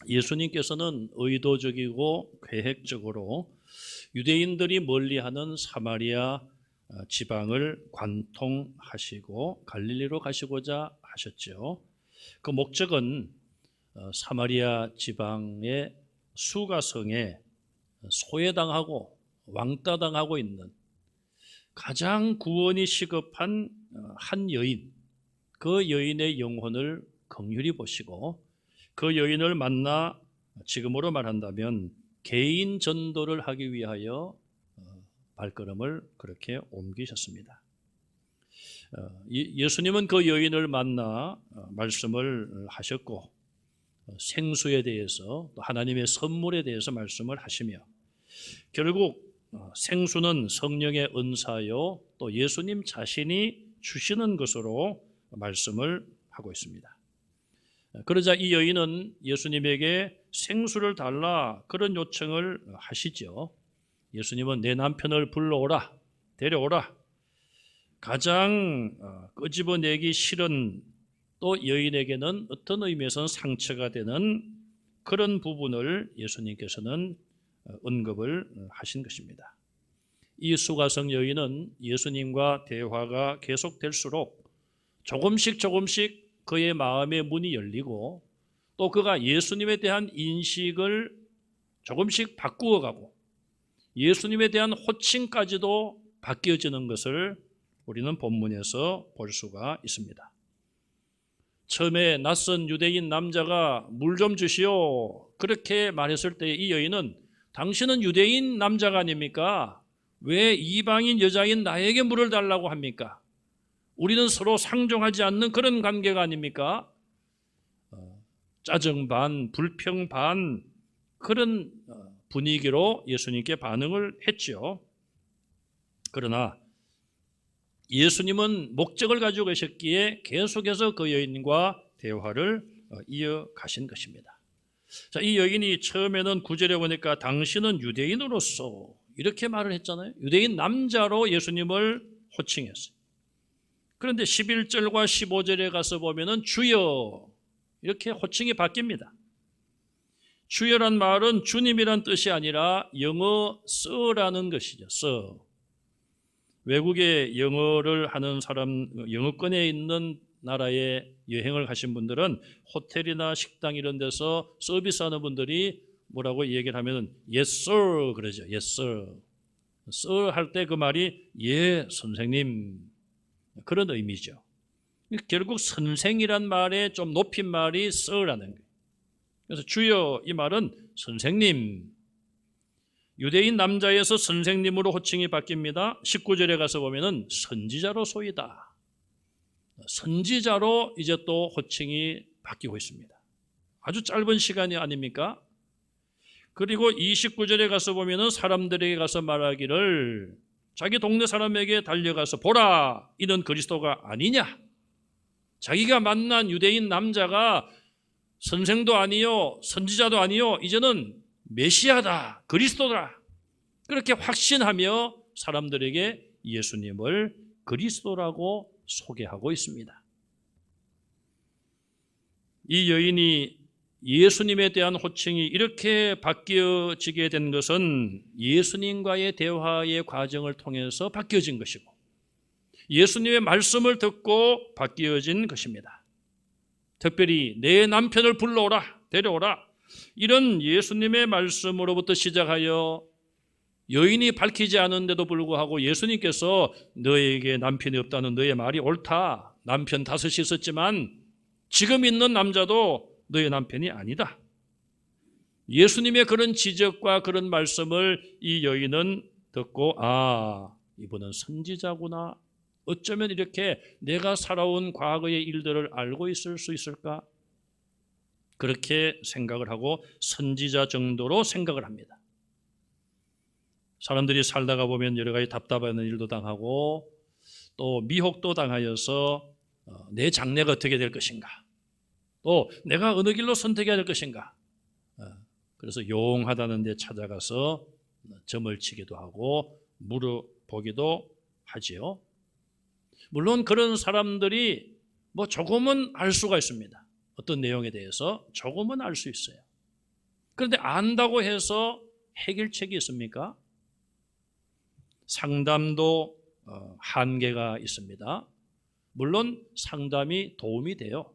예수님께서는 의도적이고 계획적으로 유대인들이 멀리하는 사마리아 지방을 관통하시고 갈릴리로 가시고자 하셨죠. 그 목적은 사마리아 지방의 수가성에 소외당하고 왕따당하고 있는 가장 구원이 시급한 한 여인, 그 여인의 영혼을 긍휼히 보시고 그 여인을 만나 지금으로 말한다면 개인 전도를 하기 위하여 발걸음을 그렇게 옮기셨습니다. 예수님은 그 여인을 만나 말씀을 하셨고 생수에 대해서 또 하나님의 선물에 대해서 말씀을 하시며 결국 생수는 성령의 은사요 또 예수님 자신이 주시는 것으로 말씀을 하고 있습니다. 그러자 이 여인은 예수님에게 생수를 달라 그런 요청을 하시죠. 예수님은 내 남편을 불러오라, 데려오라. 가장 끄집어내기 싫은 또 여인에게는 어떤 의미에서는 상처가 되는 그런 부분을 예수님께서는 언급을 하신 것입니다. 이 수가성 여인은 예수님과 대화가 계속될수록 조금씩 그의 마음의 문이 열리고 또 그가 예수님에 대한 인식을 조금씩 바꾸어가고 예수님에 대한 호칭까지도 바뀌어지는 것을 우리는 본문에서 볼 수가 있습니다. 처음에 낯선 유대인 남자가 물 좀 주시오 그렇게 말했을 때 이 여인은 당신은 유대인 남자가 아닙니까? 왜 이방인 여자인 나에게 물을 달라고 합니까? 우리는 서로 상종하지 않는 그런 관계가 아닙니까? 짜증 반, 불평 반 그런 분위기로 예수님께 반응을 했죠. 그러나 예수님은 목적을 가지고 계셨기에 계속해서 그 여인과 대화를 이어가신 것입니다. 자, 이 여인이 처음에는 9절에 보니까 당신은 유대인으로서 이렇게 말을 했잖아요. 유대인 남자로 예수님을 호칭했어요. 그런데 11절과 15절에 가서 보면은 주여 이렇게 호칭이 바뀝니다. 주여란 말은 주님이란 뜻이 아니라 영어 sir라는 것이죠. sir. 외국에 영어를 하는 사람, 영어권에 있는 나라에 여행을 가신 분들은 호텔이나 식당 이런 데서 서비스하는 분들이 뭐라고 얘기를 하면은 yes sir 그러죠. yes sir. sir 할 때 그 말이 예 선생님 그런 의미죠. 결국 선생이란 말에 좀 높인 말이 sir라는 거예요. 그래서 주여 이 말은 선생님, 유대인 남자에서 선생님으로 호칭이 바뀝니다. 19절에 가서 보면은 선지자로 소이다. 선지자로 이제 또 호칭이 바뀌고 있습니다. 아주 짧은 시간이 아닙니까? 그리고 29절에 가서 보면은 사람들에게 가서 말하기를 자기 동네 사람에게 달려가서 보라 이는 그리스도가 아니냐. 자기가 만난 유대인 남자가 선생도 아니요 선지자도 아니요 이제는 메시아다 그리스도다 그렇게 확신하며 사람들에게 예수님을 그리스도라고 소개하고 있습니다. 이 여인이 예수님에 대한 호칭이 이렇게 바뀌어지게 된 것은 예수님과의 대화의 과정을 통해서 바뀌어진 것이고 예수님의 말씀을 듣고 바뀌어진 것입니다. 특별히 내 남편을 불러오라, 데려오라 이런 예수님의 말씀으로부터 시작하여 여인이 밝히지 않은데도 불구하고 예수님께서 너에게 남편이 없다는 너의 말이 옳다. 남편 5이 있었지만 지금 있는 남자도 너의 남편이 아니다. 예수님의 그런 지적과 그런 말씀을 이 여인은 듣고 이분은 선지자구나. 어쩌면 이렇게 내가 살아온 과거의 일들을 알고 있을 수 있을까? 그렇게 생각을 하고 선지자 정도로 생각을 합니다. 사람들이 살다가 보면 여러 가지 답답한 일도 당하고 또 미혹도 당하여서 내 장래가 어떻게 될 것인가? 또 내가 어느 길로 선택해야 될 것인가? 그래서 용하다는 데 찾아가서 점을 치기도 하고 물어보기도 하지요. 물론 그런 사람들이 조금은 알 수가 있습니다. 어떤 내용에 대해서 조금은 알 수 있어요. 그런데 안다고 해서 해결책이 있습니까? 상담도 한계가 있습니다. 물론 상담이 도움이 돼요.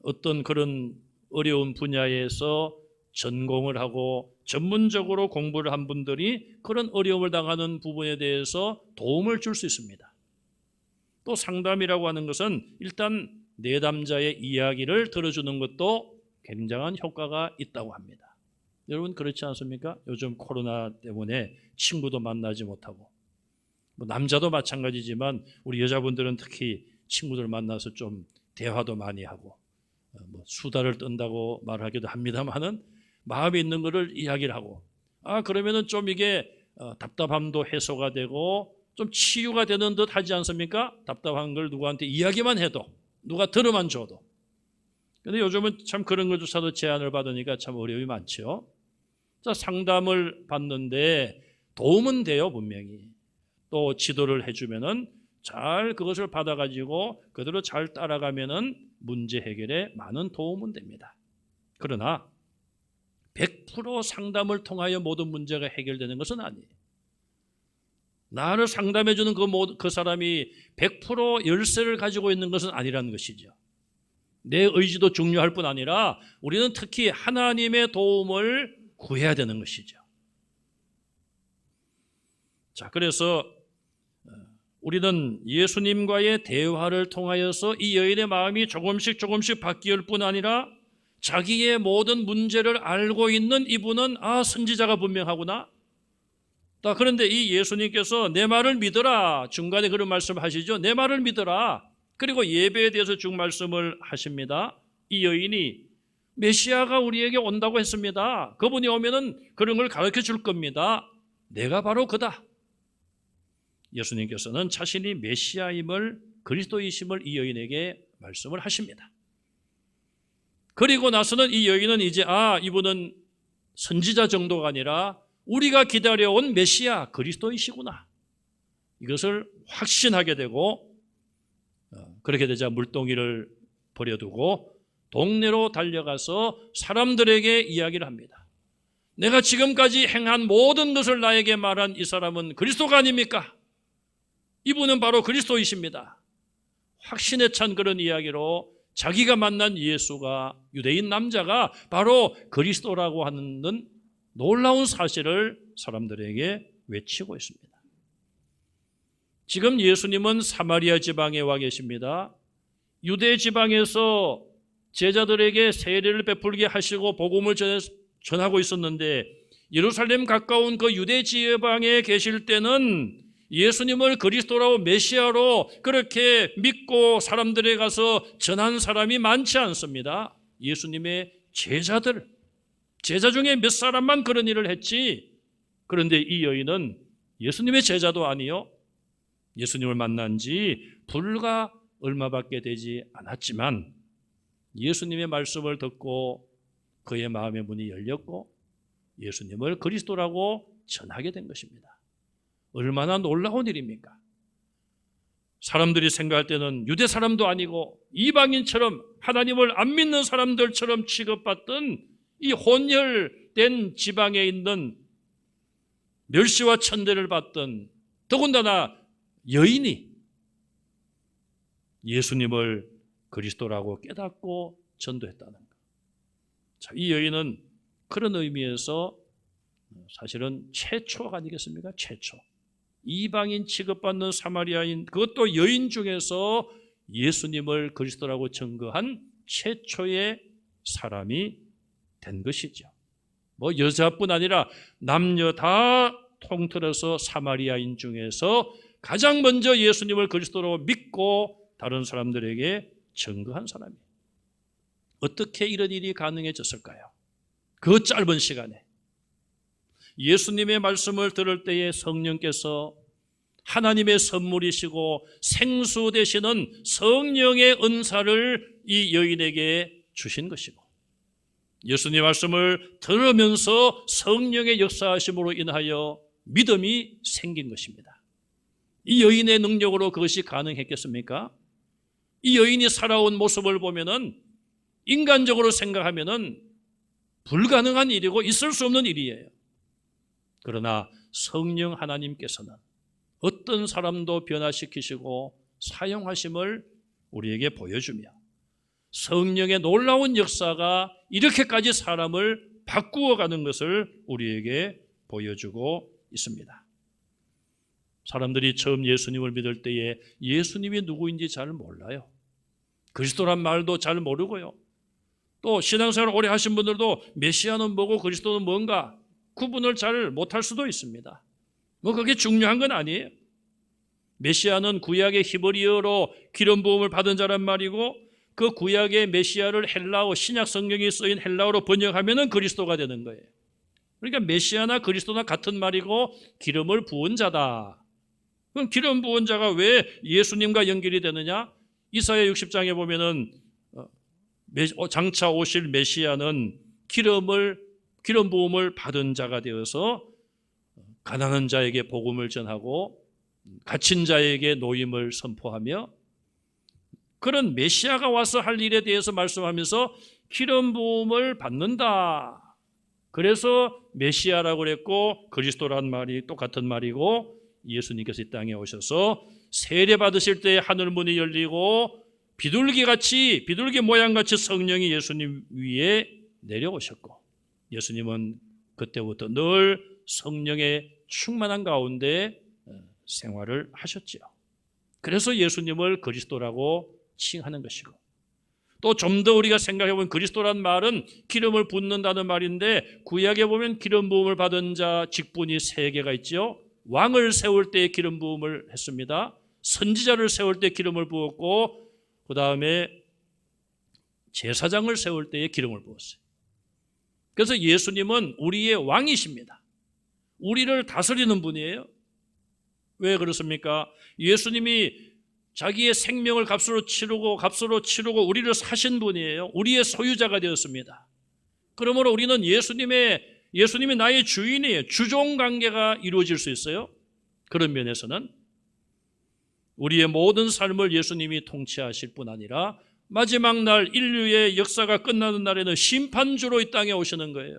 어떤 그런 어려운 분야에서 전공을 하고 전문적으로 공부를 한 분들이 그런 어려움을 당하는 부분에 대해서 도움을 줄 수 있습니다. 또 상담이라고 하는 것은 일단 내담자의 이야기를 들어주는 것도 굉장한 효과가 있다고 합니다. 여러분 그렇지 않습니까? 요즘 코로나 때문에 친구도 만나지 못하고, 남자도 마찬가지지만 우리 여자분들은 특히 친구들 만나서 좀 대화도 많이 하고 수다를 떤다고 말하기도 합니다만은 마음에 있는 것을 이야기를 하고, 그러면은 좀 이게 답답함도 해소가 되고 좀 치유가 되는 듯 하지 않습니까? 답답한 걸 누구한테 이야기만 해도, 누가 들어만 줘도. 근데 요즘은 참 그런 것조차도 제한을 받으니까 참 어려움이 많죠. 자, 상담을 받는데 도움은 돼요, 분명히. 또 지도를 해주면은 잘 그것을 받아가지고 그대로 잘 따라가면은 문제 해결에 많은 도움은 됩니다. 그러나 100% 상담을 통하여 모든 문제가 해결되는 것은 아니에요. 나를 상담해주는 그 사람이 100% 열쇠를 가지고 있는 것은 아니라는 것이죠. 내 의지도 중요할 뿐 아니라 우리는 특히 하나님의 도움을 구해야 되는 것이죠. 자, 그래서 우리는 예수님과의 대화를 통하여서 이 여인의 마음이 조금씩 바뀔 뿐 아니라 자기의 모든 문제를 알고 있는 이분은 선지자가 분명하구나. 그런데 이 예수님께서 내 말을 믿어라. 중간에 그런 말씀을 하시죠. 내 말을 믿어라. 그리고 예배에 대해서 쭉 말씀을 하십니다. 이 여인이 메시아가 우리에게 온다고 했습니다. 그분이 오면은 그런 걸 가르쳐 줄 겁니다. 내가 바로 그다. 예수님께서는 자신이 메시아임을, 그리스도이심을 이 여인에게 말씀을 하십니다. 그리고 나서는 이 여인은 이제 이분은 선지자 정도가 아니라 우리가 기다려온 메시아 그리스도이시구나, 이것을 확신하게 되고, 그렇게 되자 물동이를 버려두고 동네로 달려가서 사람들에게 이야기를 합니다. 내가 지금까지 행한 모든 것을 나에게 말한 이 사람은 그리스도가 아닙니까? 이분은 바로 그리스도이십니다. 확신에 찬 그런 이야기로 자기가 만난 예수가, 유대인 남자가 바로 그리스도라고 하는 놀라운 사실을 사람들에게 외치고 있습니다. 지금 예수님은 사마리아 지방에 와 계십니다. 유대 지방에서 제자들에게 세례를 베풀게 하시고 복음을 전하고 있었는데, 예루살렘 가까운 그 유대 지방에 계실 때는 예수님을 그리스도라고 메시아로 그렇게 믿고 사람들에 가서 전한 사람이 많지 않습니다. 예수님의 제자 중에 몇 사람만 그런 일을 했지. 그런데 이 여인은 예수님의 제자도 아니요, 예수님을 만난 지 불과 얼마밖에 되지 않았지만 예수님의 말씀을 듣고 그의 마음의 문이 열렸고 예수님을 그리스도라고 전하게 된 것입니다. 얼마나 놀라운 일입니까? 사람들이 생각할 때는 유대 사람도 아니고 이방인처럼 하나님을 안 믿는 사람들처럼 취급받던 이 혼혈된 지방에 있는 멸시와 천대를 받던, 더군다나 여인이 예수님을 그리스도라고 깨닫고 전도했다는 것. 자, 이 여인은 그런 의미에서 사실은 최초가 아니겠습니까? 최초. 이방인 취급받는 사마리아인, 그것도 여인 중에서 예수님을 그리스도라고 증거한 최초의 사람이 된 것이죠. 여자뿐 아니라 남녀 다 통틀어서 사마리아인 중에서 가장 먼저 예수님을 그리스도로 믿고 다른 사람들에게 증거한 사람이에요. 어떻게 이런 일이 가능해졌을까요? 그 짧은 시간에 예수님의 말씀을 들을 때에 성령께서 하나님의 선물이시고 생수 되시는 성령의 은사를 이 여인에게 주신 것이고, 예수님의 말씀을 들으면서 성령의 역사하심으로 인하여 믿음이 생긴 것입니다. 이 여인의 능력으로 그것이 가능했겠습니까? 이 여인이 살아온 모습을 보면은, 인간적으로 생각하면은 불가능한 일이고 있을 수 없는 일이에요. 그러나 성령 하나님께서는 어떤 사람도 변화시키시고 사용하심을 우리에게 보여주며 성령의 놀라운 역사가 이렇게까지 사람을 바꾸어가는 것을 우리에게 보여주고 있습니다. 사람들이 처음 예수님을 믿을 때에 예수님이 누구인지 잘 몰라요. 그리스도란 말도 잘 모르고요. 또 신앙생활 오래 하신 분들도 메시아는 뭐고 그리스도는 뭔가 구분을 잘 못할 수도 있습니다. 그게 중요한 건 아니에요. 메시아는 구약의 히브리어로 기름 부음을 받은 자란 말이고 그 구약의 메시아를 헬라어, 신약 성경에 쓰인 헬라어로 번역하면 그리스도가 되는 거예요. 그러니까 메시아나 그리스도나 같은 말이고 기름을 부은 자다. 그럼 기름 부은 자가 왜 예수님과 연결이 되느냐? 이사야 60장에 보면은 장차 오실 메시아는 기름 부음을 받은 자가 되어서 가난한 자에게 복음을 전하고 갇힌 자에게 노임을 선포하며 그런 메시아가 와서 할 일에 대해서 말씀하면서 기름 부음을 받는다. 그래서 메시아라고 그랬고 그리스도란 말이 똑같은 말이고 예수님께서 이 땅에 오셔서 세례 받으실 때 하늘문이 열리고 비둘기 모양같이 성령이 예수님 위에 내려오셨고 예수님은 그때부터 늘 성령의 충만한 가운데 생활을 하셨죠. 그래서 예수님을 그리스도라고 칭하는 것이고 또 좀 더 우리가 생각해보면 그리스도란 말은 기름을 붓는다는 말인데 구약에 보면 기름 부음을 받은 자 직분이 3개가 있죠. 왕을 세울 때 기름 부음을 했습니다. 선지자를 세울 때 기름을 부었고 그 다음에 제사장을 세울 때에 기름을 부었어요. 그래서 예수님은 우리의 왕이십니다. 우리를 다스리는 분이에요. 왜 그렇습니까? 예수님이 자기의 생명을 값으로 치르고 우리를 사신 분이에요. 우리의 소유자가 되었습니다. 그러므로 우리는 예수님이 나의 주인이에요. 주종 관계가 이루어질 수 있어요. 그런 면에서는 우리의 모든 삶을 예수님이 통치하실 뿐 아니라 마지막 날 인류의 역사가 끝나는 날에는 심판주로 이 땅에 오시는 거예요.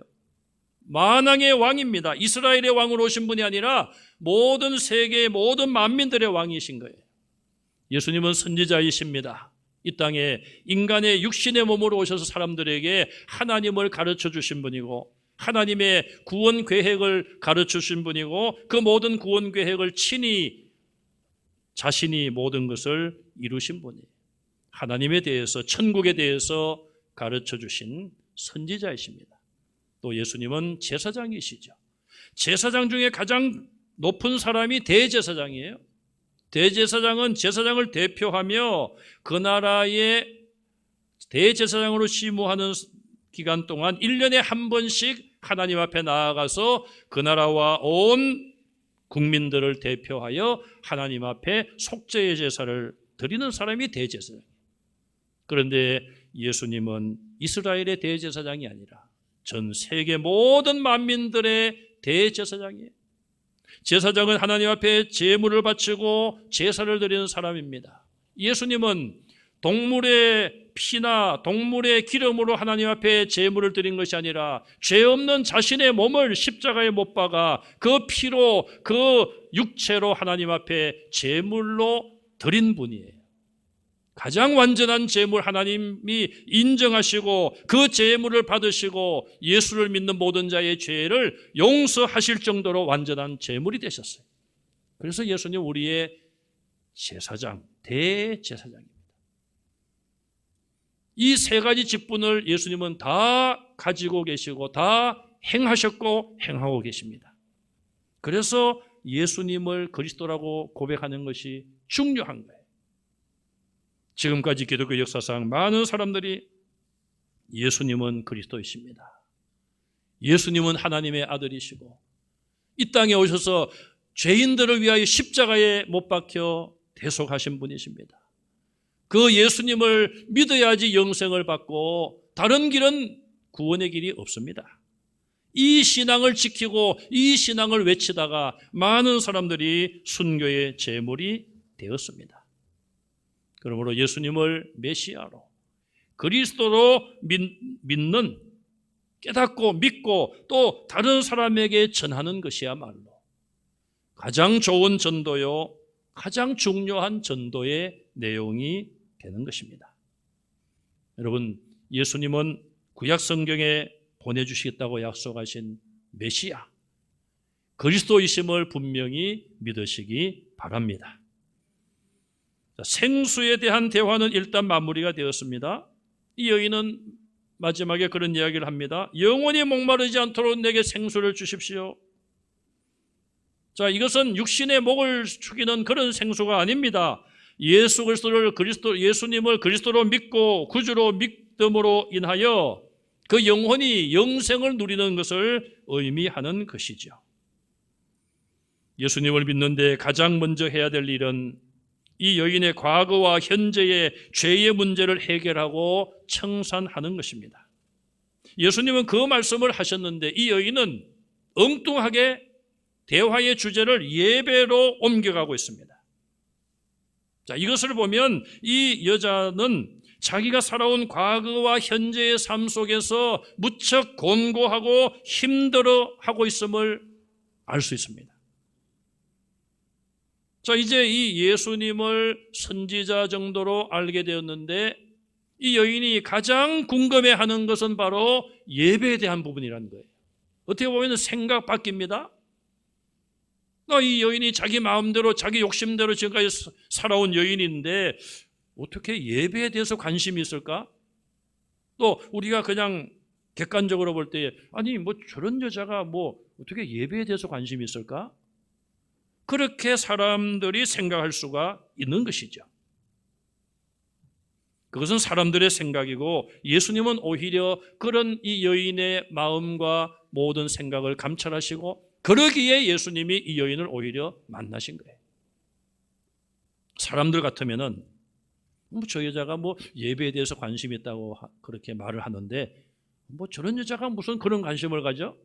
만왕의 왕입니다. 이스라엘의 왕으로 오신 분이 아니라 모든 세계의 모든 만민들의 왕이신 거예요. 예수님은 선지자이십니다. 이 땅에 인간의 육신의 몸으로 오셔서 사람들에게 하나님을 가르쳐 주신 분이고 하나님의 구원 계획을 가르쳐 주신 분이고 그 모든 구원 계획을 친히 자신이 모든 것을 이루신 분이에요. 하나님에 대해서 천국에 대해서 가르쳐 주신 선지자이십니다. 또 예수님은 제사장이시죠. 제사장 중에 가장 높은 사람이 대제사장이에요. 대제사장은 제사장을 대표하며 그 나라의 대제사장으로 시무하는 기간 동안 1년에 한 번씩 하나님 앞에 나아가서 그 나라와 온 국민들을 대표하여 하나님 앞에 속죄의 제사를 드리는 사람이 대제사장이에요. 그런데 예수님은 이스라엘의 대제사장이 아니라 전 세계 모든 만민들의 대제사장이에요. 제사장은 하나님 앞에 제물을 바치고 제사를 드리는 사람입니다. 예수님은 동물의 피나 동물의 기름으로 하나님 앞에 제물을 드린 것이 아니라 죄 없는 자신의 몸을 십자가에 못 박아 그 피로 그 육체로 하나님 앞에 제물로 드린 분이에요. 가장 완전한 제물 하나님이 인정하시고 그 제물을 받으시고 예수를 믿는 모든 자의 죄를 용서하실 정도로 완전한 제물이 되셨어요. 그래서 예수님 우리의 제사장, 대제사장입니다. 이 3가지 직분을 예수님은 다 가지고 계시고 다 행하셨고 행하고 계십니다. 그래서 예수님을 그리스도라고 고백하는 것이 중요한 거예요. 지금까지 기독교 역사상 많은 사람들이 예수님은 그리스도이십니다. 예수님은 하나님의 아들이시고 이 땅에 오셔서 죄인들을 위하여 십자가에 못 박혀 대속하신 분이십니다. 그 예수님을 믿어야지 영생을 받고 다른 길은 구원의 길이 없습니다. 이 신앙을 지키고 이 신앙을 외치다가 많은 사람들이 순교의 제물이 되었습니다. 그러므로 예수님을 메시아로 그리스도로 믿는 깨닫고 믿고 또 다른 사람에게 전하는 것이야말로 가장 좋은 전도요, 가장 중요한 전도의 내용이 되는 것입니다. 여러분, 예수님은 구약 성경에 보내주시겠다고 약속하신 메시아, 그리스도이심을 분명히 믿으시기 바랍니다. 생수에 대한 대화는 일단 마무리가 되었습니다. 이 여인은 마지막에 그런 이야기를 합니다. 영원히 목마르지 않도록 내게 생수를 주십시오. 자, 이것은 육신의 목을 축이는 그런 생수가 아닙니다. 예수님을 그리스도로 믿고 구주로 믿음으로 인하여 그 영혼이 영생을 누리는 것을 의미하는 것이죠. 예수님을 믿는데 가장 먼저 해야 될 일은 이 여인의 과거와 현재의 죄의 문제를 해결하고 청산하는 것입니다. 예수님은 그 말씀을 하셨는데 이 여인은 엉뚱하게 대화의 주제를 예배로 옮겨가고 있습니다. 자, 이것을 보면 이 여자는 자기가 살아온 과거와 현재의 삶 속에서 무척 곤고하고 힘들어하고 있음을 알 수 있습니다. 자, 이제 이 예수님을 선지자 정도로 알게 되었는데 이 여인이 가장 궁금해하는 것은 바로 예배에 대한 부분이라는 거예요. 어떻게 보면 생각 바뀝니다. 이 여인이 자기 마음대로 자기 욕심대로 지금까지 살아온 여인인데 어떻게 예배에 대해서 관심이 있을까? 또 우리가 그냥 객관적으로 볼 때 아니 뭐 저런 여자가 뭐 어떻게 예배에 대해서 관심이 있을까? 그렇게 사람들이 생각할 수가 있는 것이죠. 그것은 사람들의 생각이고 예수님은 오히려 그런 이 여인의 마음과 모든 생각을 감찰하시고 그러기에 예수님이 이 여인을 오히려 만나신 거예요. 사람들 같으면은 저 여자가 뭐 예배에 대해서 관심이 있다고 그렇게 말을 하는데 뭐 저런 여자가 무슨 그런 관심을 가져?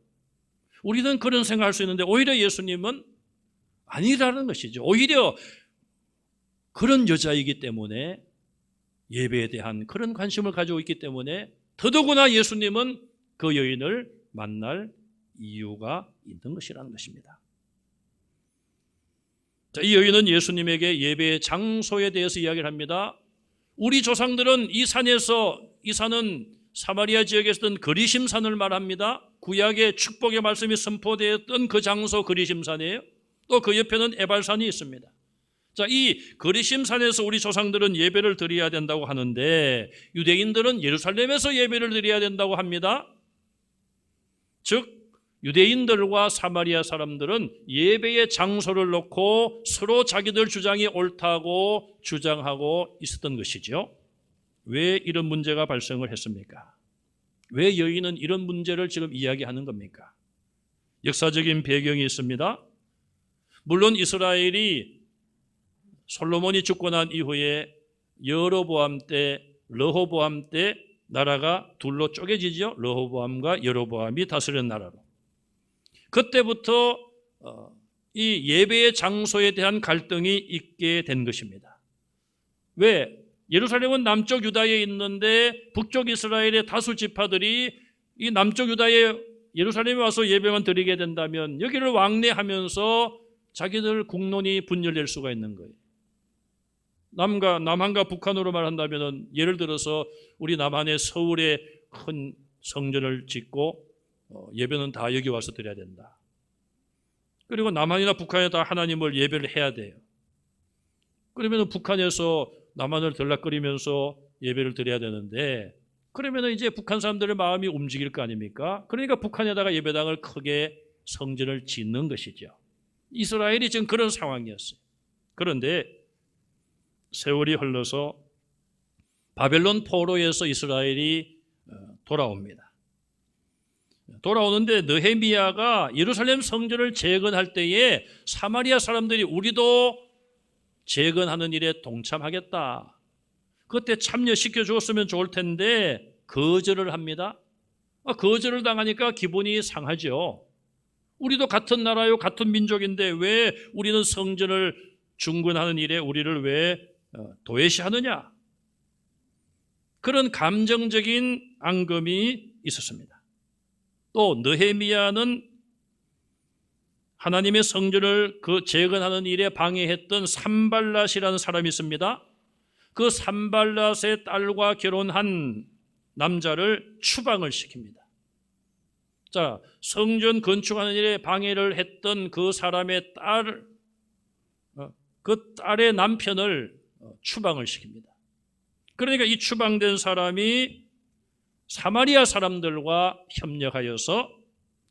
우리는 그런 생각할 수 있는데 오히려 예수님은 아니라는 것이죠. 오히려 그런 여자이기 때문에 예배에 대한 그런 관심을 가지고 있기 때문에 더더구나 예수님은 그 여인을 만날 이유가 있는 것이라는 것입니다. 자, 이 여인은 예수님에게 예배의 장소에 대해서 이야기를 합니다. 우리 조상들은 이 산은 사마리아 지역에 있었던 그리심산을 말합니다. 구약의 축복의 말씀이 선포되었던 그 장소 그리심산이에요. 또 그 옆에는 에발산이 있습니다. 자, 이 그리심산에서 우리 조상들은 예배를 드려야 된다고 하는데 유대인들은 예루살렘에서 예배를 드려야 된다고 합니다. 즉 유대인들과 사마리아 사람들은 예배의 장소를 놓고 서로 자기들 주장이 옳다고 주장하고 있었던 것이죠. 왜 이런 문제가 발생을 했습니까? 왜 여인은 이런 문제를 지금 이야기하는 겁니까? 역사적인 배경이 있습니다. 물론 이스라엘이 솔로몬이 죽고 난 이후에 여로보암 때, 르호보암 때 나라가 둘로 쪼개지죠. 르호보암과 여로보암이 다스린 나라로. 그때부터 이 예배의 장소에 대한 갈등이 있게 된 것입니다. 왜? 예루살렘은 남쪽 유다에 있는데 북쪽 이스라엘의 다수 지파들이 이 남쪽 유다에 예루살렘에 와서 예배만 드리게 된다면 여기를 왕래하면서 자기들 국론이 분열될 수가 있는 거예요. 남한과 북한으로 말한다면 예를 들어서 우리 남한의 서울에 큰 성전을 짓고 예배는 다 여기 와서 드려야 된다. 그리고 남한이나 북한에 다 하나님을 예배를 해야 돼요. 그러면 북한에서 남한을 들락거리면서 예배를 드려야 되는데 그러면 이제 북한 사람들의 마음이 움직일 거 아닙니까? 그러니까 북한에다가 예배당을 크게 성전을 짓는 것이죠. 이스라엘이 지금 그런 상황이었어요. 그런데 세월이 흘러서 바벨론 포로에서 이스라엘이 돌아옵니다. 돌아오는데 느헤미야가 예루살렘 성전을 재건할 때에 사마리아 사람들이 우리도 재건하는 일에 동참하겠다. 그때 참여시켜 주었으면 좋을 텐데 거절을 합니다. 거절을 당하니까 기분이 상하죠. 우리도 같은 나라요, 같은 민족인데 왜 우리는 성전을 중건하는 일에 우리를 왜 도외시하느냐? 그런 감정적인 앙금이 있었습니다. 또 느헤미야는 하나님의 성전을 재건하는 일에 방해했던 산발랏이라는 사람이 있습니다. 그 산발랏의 딸과 결혼한 남자를 추방을 시킵니다. 자, 성전 건축하는 일에 방해를 했던 그 사람의 그 딸의 남편을 추방을 시킵니다. 그러니까 이 추방된 사람이 사마리아 사람들과 협력하여서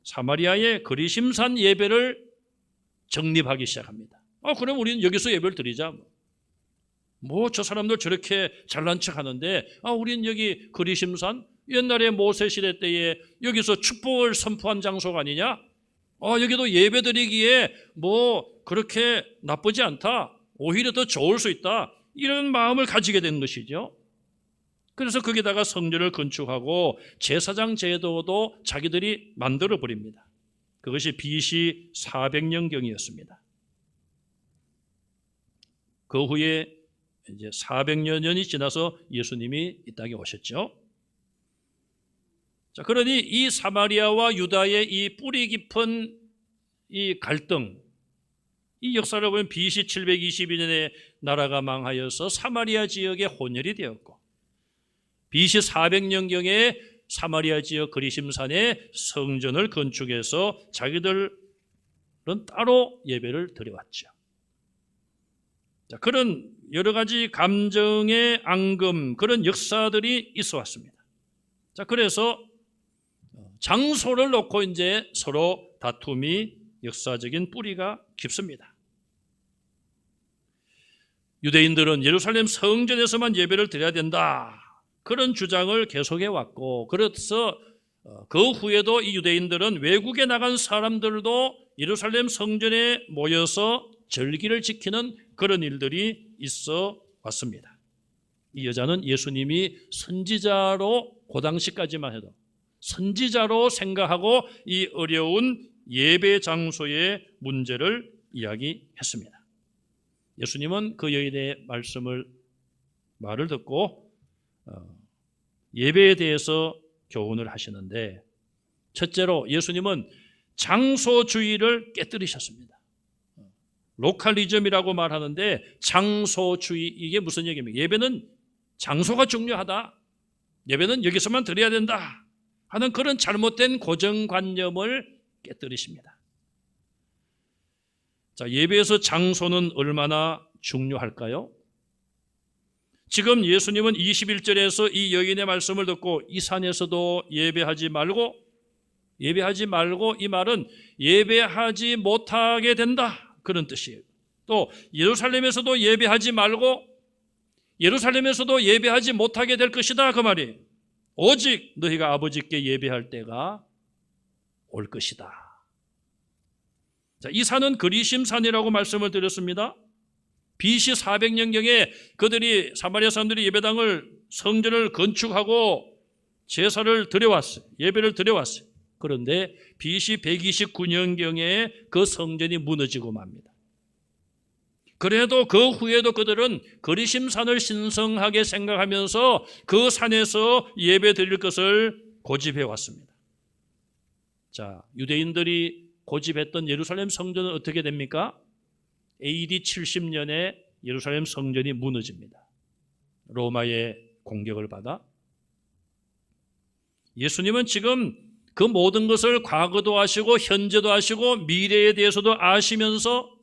사마리아의 그리심산 예배를 정립하기 시작합니다. 그럼 우리는 여기서 예배를 드리자. 저 사람들 저렇게 잘난 척 하는데, 우리는 여기 그리심산, 옛날에 모세 시대 때에 여기서 축복을 선포한 장소가 아니냐? 여기도 예배 드리기에 그렇게 나쁘지 않다. 오히려 더 좋을 수 있다. 이런 마음을 가지게 된 것이죠. 그래서 거기다가 성전을 건축하고 제사장 제도도 자기들이 만들어 버립니다. 그것이 BC 400년경이었습니다. 그 후에 이제 400여 년이 지나서 예수님이 이 땅에 오셨죠. 자, 그러니 이 사마리아와 유다의 이 뿌리 깊은 이 갈등, 이 역사를 보면 BC 722년에 나라가 망하여서 사마리아 지역에 혼혈이 되었고, BC 400년경에 사마리아 지역 그리심산에 성전을 건축해서 자기들은 따로 예배를 드려왔죠. 자, 그런 여러 가지 감정의 앙금, 그런 역사들이 있어 왔습니다. 자, 그래서 장소를 놓고 이제 서로 다툼이 역사적인 뿌리가 깊습니다. 유대인들은 예루살렘 성전에서만 예배를 드려야 된다, 그런 주장을 계속해 왔고, 그래서 그 후에도 이 유대인들은 외국에 나간 사람들도 예루살렘 성전에 모여서 절기를 지키는 그런 일들이 있어 왔습니다. 이 여자는 예수님이 선지자로, 그 당시까지만 해도 선지자로 생각하고 이 어려운 예배 장소의 문제를 이야기했습니다. 예수님은 그 여인의 말을 듣고 예배에 대해서 교훈을 하시는데, 첫째로 예수님은 장소주의를 깨뜨리셨습니다. 로컬리즘이라고 말하는데 장소주의, 이게 무슨 얘기입니까? 예배는 장소가 중요하다, 예배는 여기서만 드려야 된다 하는 그런 잘못된 고정관념을 깨뜨리십니다. 자, 예배에서 장소는 얼마나 중요할까요? 지금 예수님은 21절에서 이 여인의 말씀을 듣고 이 산에서도 예배하지 말고, 이 말은 예배하지 못하게 된다, 그런 뜻이에요. 또 예루살렘에서도 예배하지 말고 예루살렘에서도 예배하지 못하게 될 것이다, 그 말이에요. 오직 너희가 아버지께 예배할 때가 올 것이다. 자, 이 산은 그리심산이라고 말씀을 드렸습니다. BC 400년경에 그들이, 사마리아 사람들이 예배당을, 성전을 건축하고 제사를 드려왔어요. 예배를 드려왔어요. 그런데 BC 129년경에 그 성전이 무너지고 맙니다. 그래도 그 후에도 그들은 그리심산을 신성하게 생각하면서 그 산에서 예배 드릴 것을 고집해 왔습니다. 자, 유대인들이 고집했던 예루살렘 성전은 어떻게 됩니까? AD 70년에 예루살렘 성전이 무너집니다. 로마의 공격을 받아. 예수님은 지금 그 모든 것을 과거도 아시고 현재도 아시고 미래에 대해서도 아시면서,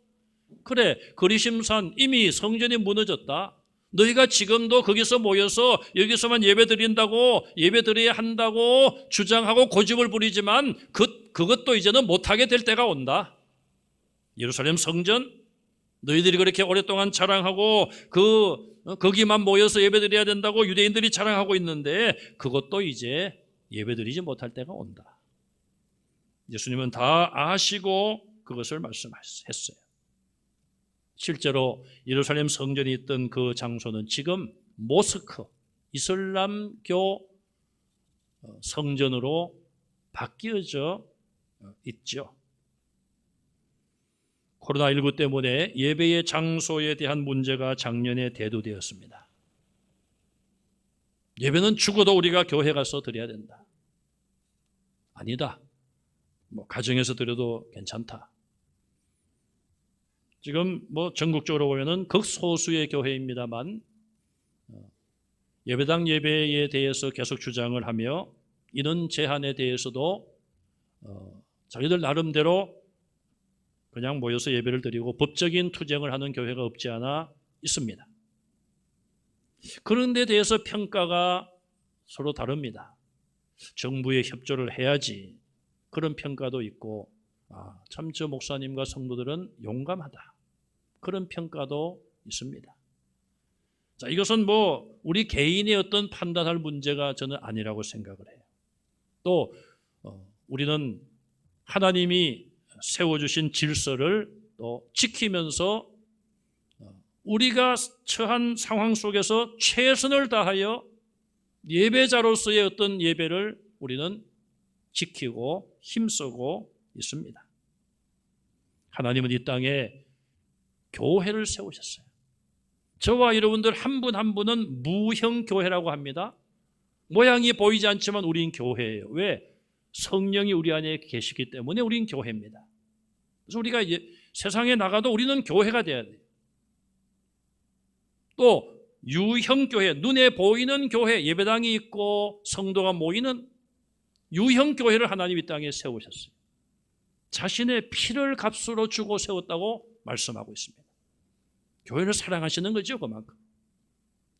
그래, 그리심산 이미 성전이 무너졌다, 너희가 지금도 거기서 모여서 여기서만 예배 드린다고, 예배 드려야 한다고 주장하고 고집을 부리지만 그것도 이제는 못하게 될 때가 온다. 예루살렘 성전 너희들이 그렇게 오랫동안 자랑하고 거기만 모여서 예배드려야 된다고 유대인들이 자랑하고 있는데 그것도 이제 예배드리지 못할 때가 온다. 예수님은 다 아시고 그것을 말씀했어요. 실제로 예루살렘 성전이 있던 그 장소는 지금 모스크, 이슬람교 성전으로 바뀌어져 있죠. 코로나19 때문에 예배의 장소에 대한 문제가 작년에 대두되었습니다. 예배는 죽어도 우리가 교회 가서 드려야 된다. 아니다. 가정에서 드려도 괜찮다. 지금 전국적으로 보면은 극소수의 교회입니다만 예배당 예배에 대해서 계속 주장을 하며 인원 제한에 대해서도 자기들 나름대로 그냥 모여서 예배를 드리고 법적인 투쟁을 하는 교회가 없지 않아 있습니다. 그런 데 대해서 평가가 서로 다릅니다. 정부에 협조를 해야지 그런 평가도 있고 참 저 목사님과 성도들은 용감하다 그런 평가도 있습니다. 자, 이것은 우리 개인의 어떤 판단할 문제가 저는 아니라고 생각을 해요. 또 우리는 하나님이 세워주신 질서를 또 지키면서 우리가 처한 상황 속에서 최선을 다하여 예배자로서의 어떤 예배를 우리는 지키고 힘쓰고 있습니다. 하나님은 이 땅에 교회를 세우셨어요. 저와 여러분들 한 분 한 분은 무형교회라고 합니다. 모양이 보이지 않지만 우린 교회예요. 왜? 성령이 우리 안에 계시기 때문에 우린 교회입니다. 그래서 우리가 세상에 나가도 우리는 교회가 돼야 돼요. 또 유형교회, 눈에 보이는 교회, 예배당이 있고 성도가 모이는 유형교회를 하나님 이 땅에 세우셨어요. 자신의 피를 값으로 주고 세웠다고 말씀하고 있습니다. 교회를 사랑하시는 거죠, 그만큼.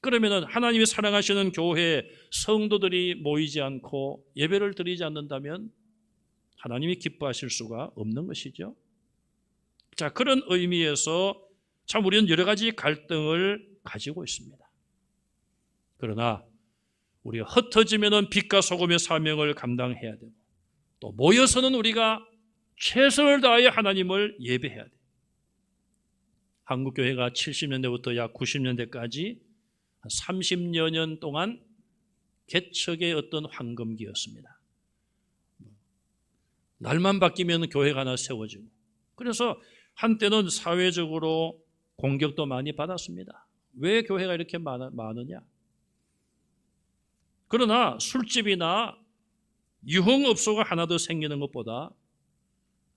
그러면 하나님이 사랑하시는 교회에 성도들이 모이지 않고 예배를 드리지 않는다면 하나님이 기뻐하실 수가 없는 것이죠. 자, 그런 의미에서 참 우리는 여러 가지 갈등을 가지고 있습니다. 그러나 우리가 흩어지면은 빛과 소금의 사명을 감당해야 되고 또 모여서는 우리가 최선을 다하여 하나님을 예배해야 돼요. 한국교회가 70년대부터 약 90년대까지 30여 년 동안 개척의 어떤 황금기였습니다. 날만 바뀌면 교회가 하나 세워지고 그래서 한때는 사회적으로 공격도 많이 받았습니다. 왜 교회가 이렇게 많으냐? 그러나 술집이나 유흥업소가 하나 더 생기는 것보다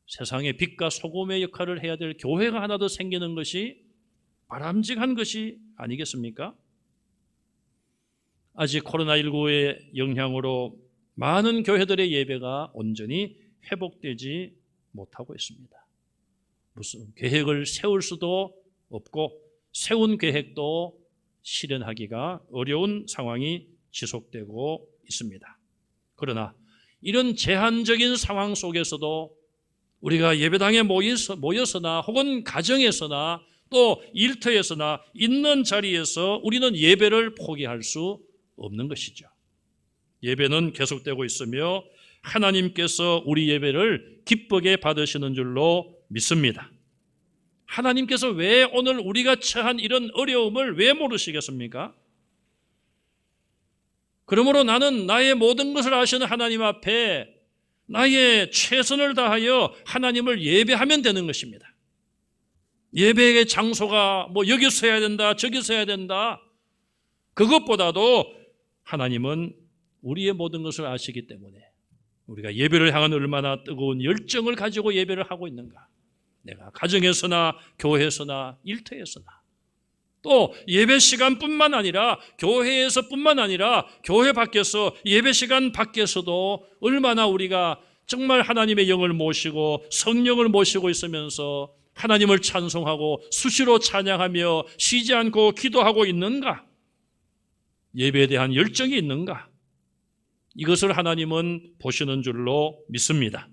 세상에 빛과 소금의 역할을 해야 될 교회가 하나 더 생기는 것이 바람직한 것이 아니겠습니까? 아직 코로나19의 영향으로 많은 교회들의 예배가 온전히 회복되지 못하고 있습니다. 무슨 계획을 세울 수도 없고 세운 계획도 실현하기가 어려운 상황이 지속되고 있습니다. 그러나 이런 제한적인 상황 속에서도 우리가 예배당에 모여서나 혹은 가정에서나 또 일터에서나 있는 자리에서 우리는 예배를 포기할 수 없는 것이죠. 예배는 계속되고 있으며 하나님께서 우리 예배를 기쁘게 받으시는 줄로 믿습니다. 하나님께서 왜 오늘 우리가 처한 이런 어려움을 왜 모르시겠습니까? 그러므로 나는 나의 모든 것을 아시는 하나님 앞에 나의 최선을 다하여 하나님을 예배하면 되는 것입니다. 예배의 장소가 여기서 해야 된다, 저기서 해야 된다. 그것보다도 하나님은 우리의 모든 것을 아시기 때문에 우리가 예배를 향한 얼마나 뜨거운 열정을 가지고 예배를 하고 있는가. 내가 가정에서나 교회에서나 일터에서나 또 예배 시간뿐만 아니라 교회에서뿐만 아니라 교회 밖에서 예배 시간 밖에서도 얼마나 우리가 정말 하나님의 영을 모시고 성령을 모시고 있으면서 하나님을 찬송하고 수시로 찬양하며 쉬지 않고 기도하고 있는가? 예배에 대한 열정이 있는가? 이것을 하나님은 보시는 줄로 믿습니다.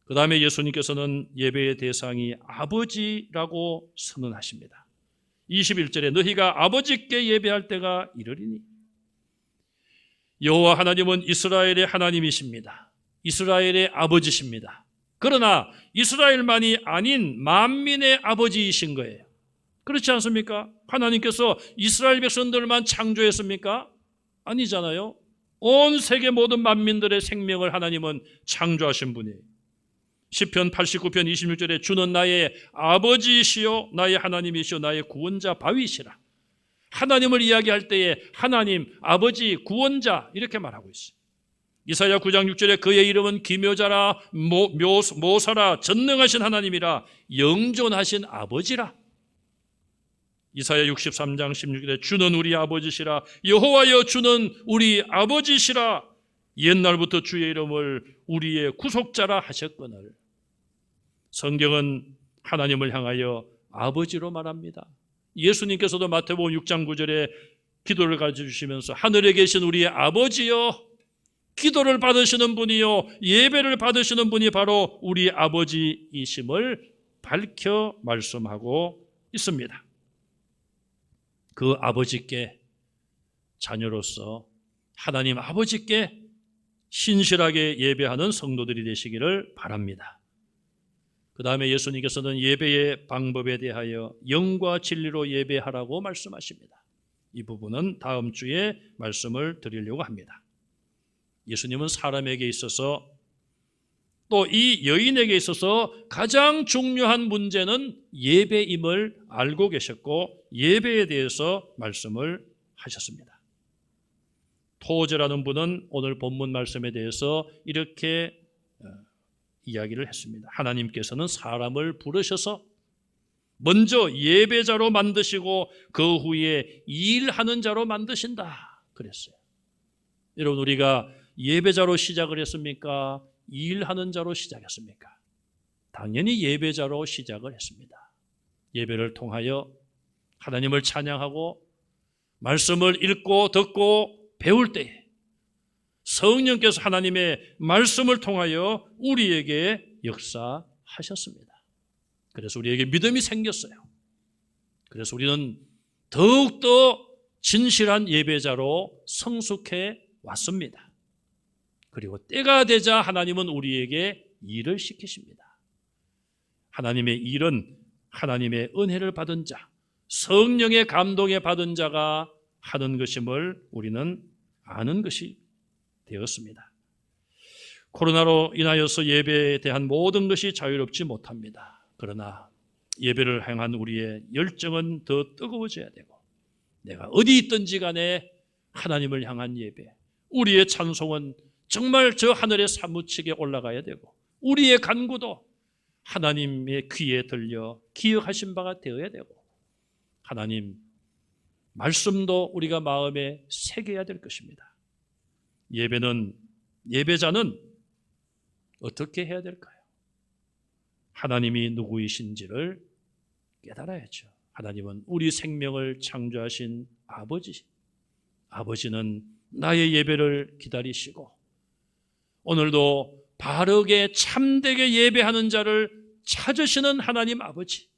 그 다음에 예수님께서는 예배의 대상이 아버지라고 선언하십니다. 21절에 너희가 아버지께 예배할 때가 이르리니 여호와 하나님은 이스라엘의 하나님이십니다. 이스라엘의 아버지십니다. 그러나 이스라엘만이 아닌 만민의 아버지이신 거예요. 그렇지 않습니까? 하나님께서 이스라엘 백성들만 창조했습니까? 아니잖아요. 온 세계 모든 만민들의 생명을 하나님은 창조하신 분이에요. 시편 89편 26절에 주는 나의 아버지이시요 나의 하나님이시요 나의 구원자 바위시라. 하나님을 이야기할 때에 하나님, 아버지, 구원자 이렇게 말하고 있어요. 이사야 9장 6절에 그의 이름은 기묘자라 모사라 전능하신 하나님이라 영존하신 아버지라. 이사야 63장 16절에 주는 우리 아버지시라 여호와여 주는 우리 아버지시라 옛날부터 주의 이름을 우리의 구속자라 하셨거늘. 성경은 하나님을 향하여 아버지로 말합니다. 예수님께서도 마태복음 6장 9절에 기도를 가르쳐주시면서 하늘에 계신 우리의 아버지여, 기도를 받으시는 분이요 예배를 받으시는 분이 바로 우리 아버지이심을 밝혀 말씀하고 있습니다. 그 아버지께 자녀로서 하나님 아버지께 신실하게 예배하는 성도들이 되시기를 바랍니다. 그 다음에 예수님께서는 예배의 방법에 대하여 영과 진리로 예배하라고 말씀하십니다. 이 부분은 다음 주에 말씀을 드리려고 합니다. 예수님은 사람에게 있어서 또 이 여인에게 있어서 가장 중요한 문제는 예배임을 알고 계셨고 예배에 대해서 말씀을 하셨습니다. 토제라는 분은 오늘 본문 말씀에 대해서 이렇게 이야기를 했습니다. 하나님께서는 사람을 부르셔서 먼저 예배자로 만드시고 그 후에 일하는 자로 만드신다 그랬어요. 여러분, 우리가 예배자로 시작을 했습니까? 일하는 자로 시작했습니까? 당연히 예배자로 시작을 했습니다. 예배를 통하여 하나님을 찬양하고 말씀을 읽고 듣고 배울 때에 성령께서 하나님의 말씀을 통하여 우리에게 역사하셨습니다. 그래서 우리에게 믿음이 생겼어요. 그래서 우리는 더욱더 진실한 예배자로 성숙해 왔습니다. 그리고 때가 되자 하나님은 우리에게 일을 시키십니다. 하나님의 일은 하나님의 은혜를 받은 자, 성령의 감동에 받은 자가 하는 것임을 우리는 아는 것이 되었습니다. 코로나로 인하여서 예배에 대한 모든 것이 자유롭지 못합니다. 그러나 예배를 향한 우리의 열정은 더 뜨거워져야 되고 내가 어디 있든지 간에 하나님을 향한 예배, 우리의 찬송은 정말 저 하늘에 사무치게 올라가야 되고 우리의 간구도 하나님의 귀에 들려 기억하신 바가 되어야 되고 하나님 말씀도 우리가 마음에 새겨야 될 것입니다. 예배자는 어떻게 해야 될까요? 하나님이 누구이신지를 깨달아야죠. 하나님은 우리 생명을 창조하신 아버지. 아버지는 나의 예배를 기다리시고 오늘도 바르게 참되게 예배하는 자를 찾으시는 하나님 아버지.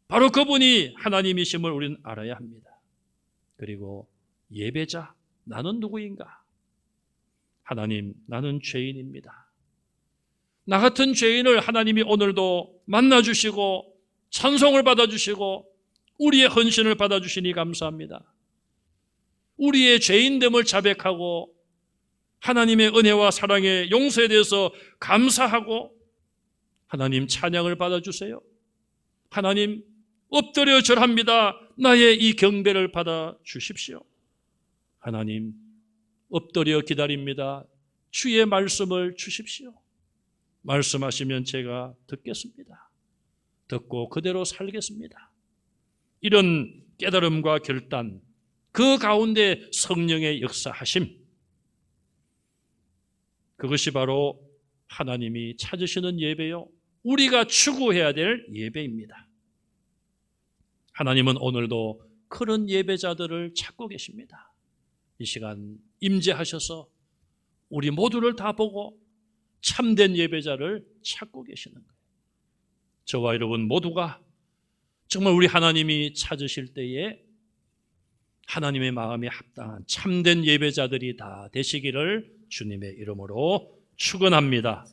바로 그분이 하나님이심을 우리는 알아야 합니다. 그리고 예배자, 나는 누구인가? 하나님, 나는 죄인입니다. 나 같은 죄인을 하나님이 오늘도 만나주시고 찬송을 받아주시고 우리의 헌신을 받아주시니 감사합니다. 우리의 죄인됨을 자백하고 하나님의 은혜와 사랑의 용서에 대해서 감사하고 하나님 찬양을 받아주세요. 하나님 엎드려 절합니다. 나의 이 경배를 받아주십시오. 하나님 엎드려 기다립니다. 주의 말씀을 주십시오. 말씀하시면 제가 듣겠습니다. 듣고 그대로 살겠습니다. 이런 깨달음과 결단, 그 가운데 성령의 역사하심, 그것이 바로 하나님이 찾으시는 예배요, 우리가 추구해야 될 예배입니다. 하나님은 오늘도 그런 예배자들을 찾고 계십니다. 이 시간 임재하셔서 우리 모두를 다 보고 참된 예배자를 찾고 계시는 거예요. 저와 여러분 모두가 정말 우리 하나님이 찾으실 때에 하나님의 마음에 합당한 참된 예배자들이 다 되시기를 주님의 이름으로 축원합니다.